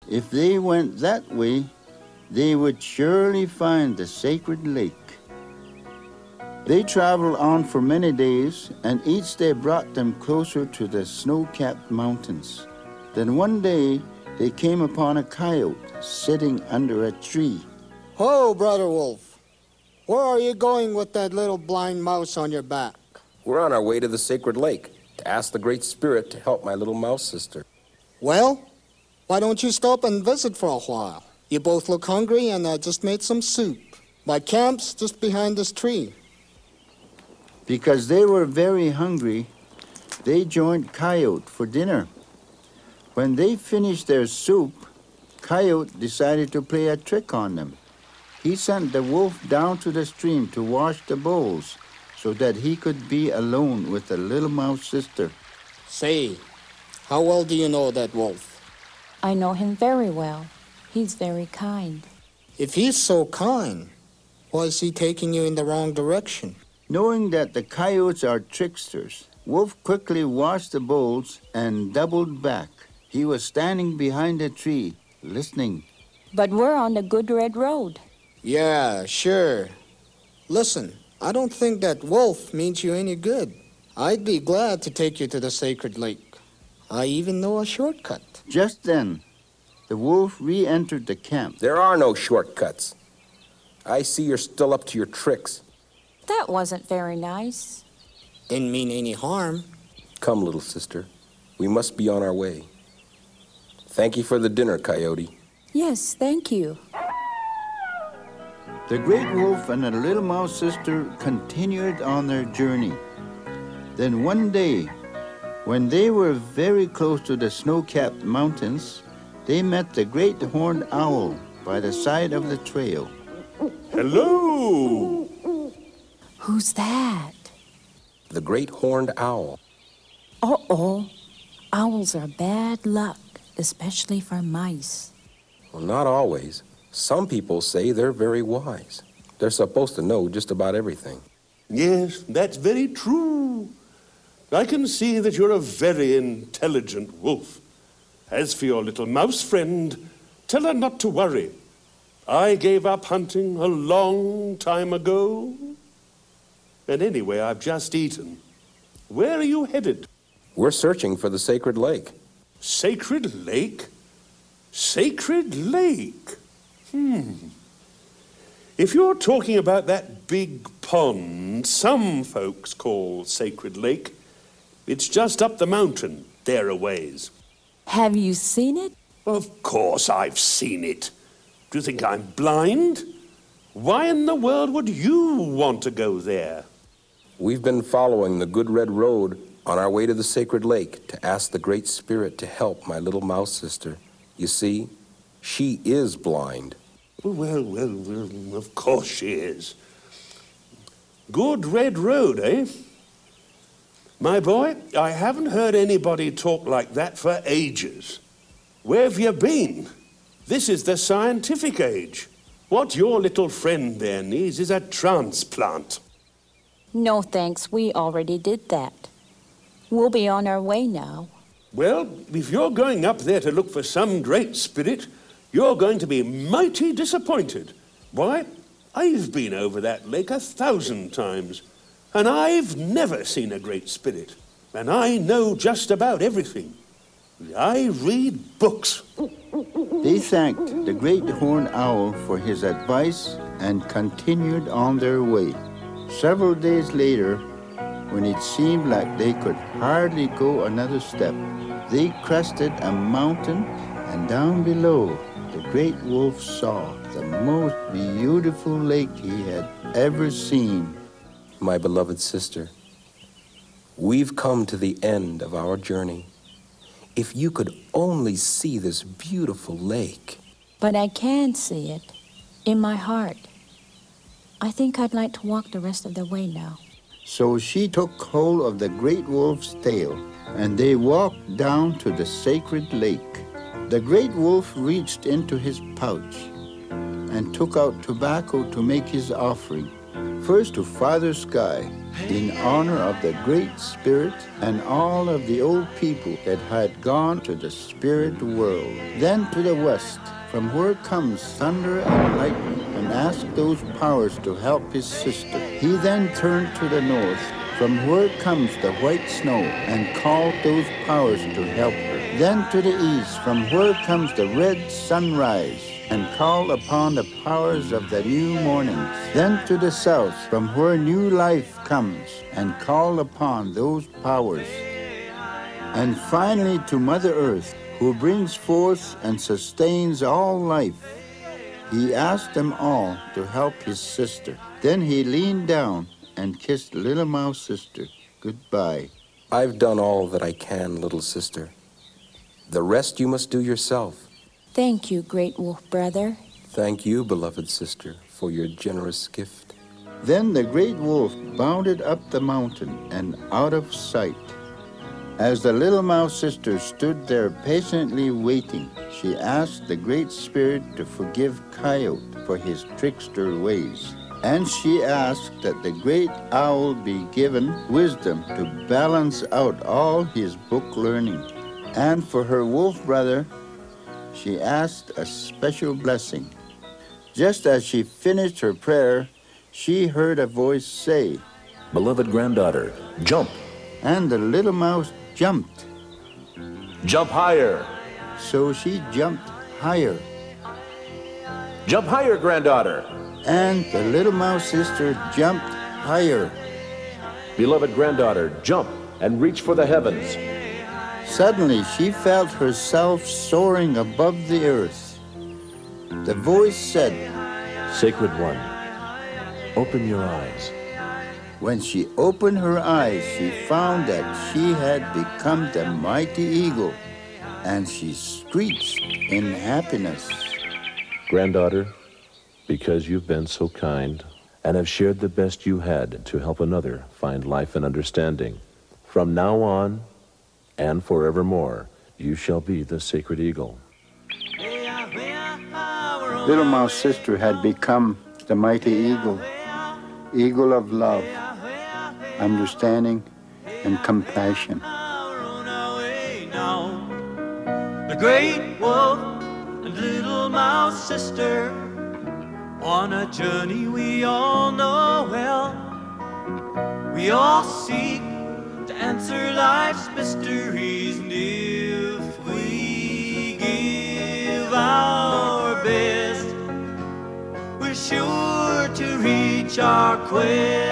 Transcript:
If they went that way, they would surely find the sacred lake. They traveled on for many days, and each day brought them closer to the snow-capped mountains. Then one day, they came upon a coyote sitting under a tree. Ho, Brother Wolf. Where are you going with that little blind mouse on your back? We're on our way to the sacred lake to ask the Great Spirit to help my little mouse sister. Well, why don't you stop and visit for a while? You both look hungry, and I just made some soup. My camp's just behind this tree. Because they were very hungry, they joined Coyote for dinner. When they finished their soup, Coyote decided to play a trick on them. He sent the wolf down to the stream to wash the bowls so that he could be alone with the little mouse sister. Say, how well do you know that wolf? I know him very well. He's very kind. If he's so kind, why is he taking you in the wrong direction? Knowing that the coyotes are tricksters, Wolf quickly washed the bowls and doubled back. He was standing behind a tree, listening. But we're on the good red road. Yeah, sure. Listen, I don't think that wolf means you any good. I'd be glad to take you to the sacred lake. I even know a shortcut. Just then, the wolf re-entered the camp. There are no shortcuts. I see you're still up to your tricks. That wasn't very nice. Didn't mean any harm. Come, little sister. We must be on our way. Thank you for the dinner, Coyote. Yes, thank you. The great wolf and the little mouse sister continued on their journey. Then one day, when they were very close to the snow-capped mountains, they met the great horned owl by the side of the trail. Hello! Who's that? The great horned owl. Uh-oh. Owls are bad luck, especially for mice. Well, not always. Some people say they're very wise. They're supposed to know just about everything. Yes, that's very true. I can see that you're a very intelligent wolf. As for your little mouse friend, tell her not to worry. I gave up hunting a long time ago. And anyway, I've just eaten. Where are you headed? We're searching for the sacred lake. Sacred lake? Sacred lake? If you're talking about that big pond some folks call Sacred Lake, it's just up the mountain, there a ways. Have you seen it? Of course I've seen it. Do you think I'm blind? Why in the world would you want to go there? We've been following the good red road on our way to the sacred lake to ask the Great Spirit to help my little mouse sister. You see, she is blind. Well, of course she is. Good red road, eh? My boy, I haven't heard anybody talk like that for ages. Where have you been? This is the scientific age. What your little friend there needs is a transplant. No, thanks. We already did that. We'll be on our way now. Well, if you're going up there to look for some great spirit, you're going to be mighty disappointed. Why, I've been over that lake 1,000 times, and I've never seen a great spirit. And I know just about everything. I read books. They thanked the great horned owl for his advice and continued on their way. Several days later, when it seemed like they could hardly go another step, they crested a mountain, and down below, the great wolf saw the most beautiful lake he had ever seen. My beloved sister, we've come to the end of our journey. If you could only see this beautiful lake. But I can see it in my heart. I think I'd like to walk the rest of the way now. So she took hold of the great wolf's tail, and they walked down to the sacred lake. The great wolf reached into his pouch and took out tobacco to make his offering. first to Father Sky, in honor of the Great Spirit and all of the old people that had gone to the spirit world. Then to the west, from where comes thunder and lightning, and asked those powers to help his sister. He then turned to the north, from where comes the white snow, and called those powers to help her. Then to the east, from where comes the red sunrise, and called upon the powers of the new mornings. Then to the south, from where new life comes, and called upon those powers. And finally to Mother Earth, who brings forth and sustains all life. He asked them all to help his sister. Then he leaned down and kissed Little Mouse Sister goodbye. I've done all that I can, little sister. The rest you must do yourself. Thank you, Great Wolf Brother. Thank you, beloved sister, for your generous gift. Then the great wolf bounded up the mountain and out of sight. As the Little Mouse Sister stood there patiently waiting, she asked the Great Spirit to forgive Coyote for his trickster ways. And she asked that the great owl be given wisdom to balance out all his book learning. And for her wolf brother, she asked a special blessing. Just as she finished her prayer, she heard a voice say, "Beloved granddaughter, jump." And the little mouse jumped. Jump higher. So she jumped higher. Jump higher, granddaughter. And the Little Mouse Sister jumped higher. Beloved granddaughter, jump and reach for the heavens. Suddenly she felt herself soaring above the earth. The voice said, Sacred One, open your eyes. When she opened her eyes, she found that she had become the mighty eagle, and she screeched in happiness. Granddaughter, because you've been so kind and have shared the best you had to help another find life and understanding, from now on and forevermore, you shall be the sacred eagle. Little Mouse Sister had become the mighty eagle, eagle of love, understanding, and compassion. The great wolf and Little Mouse Sister on a journey we all know well. We all seek to answer life's mysteries, and if we give our best, we're sure to reach our quest.